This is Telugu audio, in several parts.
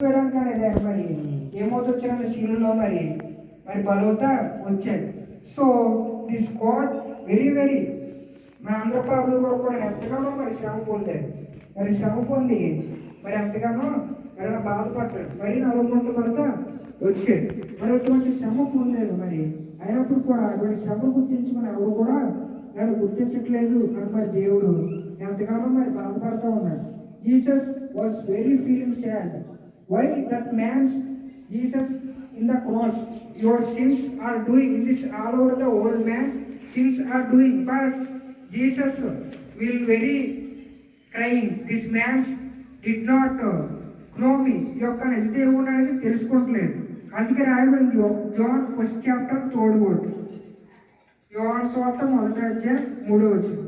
చూడడానికి అనేది మరి ఏమవుతుంది వచ్చిన సీన్లో మరి మరి బలవుతా వచ్చాడు. So this God very very మన ఆంధ్ర పాదుల వరకు కూడా ఎంతగానో మరి శ్రమ పొందారు. మరి శ్రమ పొంది మరి ఎంతగానో ఎవరైనా బాధపడ్డాడు, మరి నలుగుంట పడతా వచ్చాడు. మరి అటువంటి శ్రమ పొందారు. మరి అయినప్పుడు కూడా అటువంటి శ్రమను గుర్తించుకుని ఎవరు కూడా నన్ను గుర్తించట్లేదు అని మరి దేవుడు ఎంతగానో మరి బాధపడుతూ ఉన్నాడు. Jesus was very feeling sad. Why that man's Jesus in the cross? Your sins are doing in this all over the world, man. Sins are doing, but Jesus will very crying. This man's did not know me. యొక్క నిజ దేవుడు అనేది తెలుసుకుంటలేదు. అందుకే రాయబడింది John 1st chapter 3rd word. యోహాను సువార్త 1వ అధ్యాయం 3వ వచనం.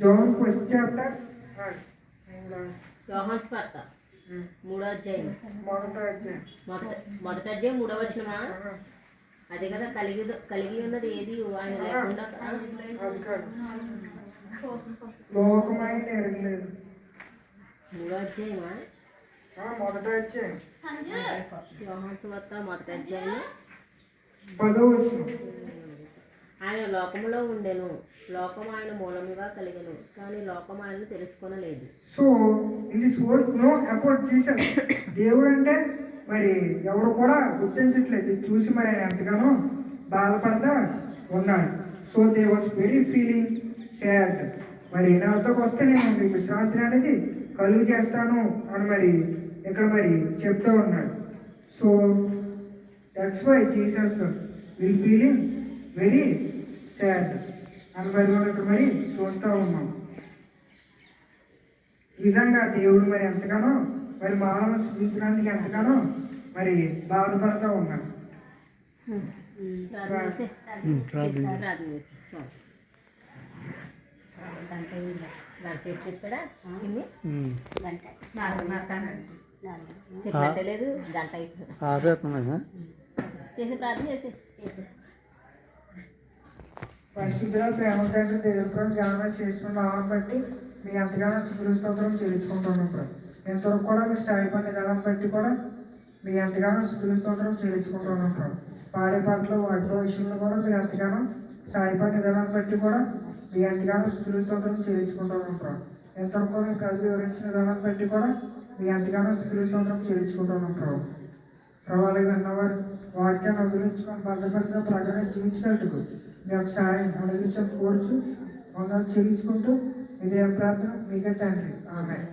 జాన్ 1st chapter యోహాను సువార్త 3వ అధ్యాయం మొదటి అధ్యాయం 3వ వచనమా? అదే కదా, కలిగి ఉన్నది ఏది ఆయన లేకుండా లోకమైన ఎరగలేదు. 3వ అధ్యాయమా? మొదటి అధ్యాయం యోహాను సువార్త 1వ అధ్యాయం 10వ వచనం. ఆయన లోకములో ఉండెను, లోకం ఆయన మూలముగా కలిగెను, కానీ లోకం ఆయనను తెలుసుకొనలేదు. So in this world know about Jesus. దేవుడు అంటే మరి ఎవరు కూడా గుర్తించట్లేదు. చూసి మరి ఆయన ఎంతగానో బాధపడతా ఉన్నాడు. So they was very feeling sad. మరి నాతోకి వస్తే నేను మీకు విశ్రాంతి అనేది కలుగు చేస్తాను అని మరి ఇక్కడ మరి చెప్తూ ఉన్నాడు. So that's why Jesus will feeling very sad అని మరి మనం ఇక్కడ మరి చూస్తూ ఉన్నాం. ఈ విధంగా దేవుడు మరి ఎంతగానో మరి మానవులను సృష్టించడానికి ఎంతగానో మరి బాధపడుతూ ఉన్నాడు. చెప్పలేదు గంట చేసి ప్రార్థన చేసి పరిశుద్ధిగా ప్రేమ తండ్రి దేవుడు జ్ఞానం చేసుకున్న భావం బట్టి మీ ఎంతగానో శుభ్ర స్తోత్రం చెల్లించుకుంటున్నాం. ఎంతవరకు కూడా మీరు సాయపడిన విధానం బట్టి కూడా మీ ఎంతగానో శుభ్ర స్తోత్రం చెల్లించుకుంటున్నాం. పాడే పాటలు వాటి విషయంలో కూడా మీరు ఎంతగానో సాయపడిన విధానం బట్టి కూడా మీ ఎంతగానో శుభ్ర స్తోత్రం చెల్లించుకుంటున్నాం. ఎంతవరకు మీ ప్రజలు వివరించిన విధానం బట్టి కూడా మీ ఎంతగానో శుభ్ర స్తోత్రం చెల్లించుకుంటున్నాం. ప్రభావాలు విన్నవారు వాక్యాన్ని వదిలించుకొని బద్దపడిన ప్రకారం జీవించినట్టుకు మీ యొక్క సహాయం అనుగ్రహించడం కోరుచు వందలు చెల్లించుకుంటూ ఇదే ప్రార్థన మీకే తండ్రి. ఆమేన్.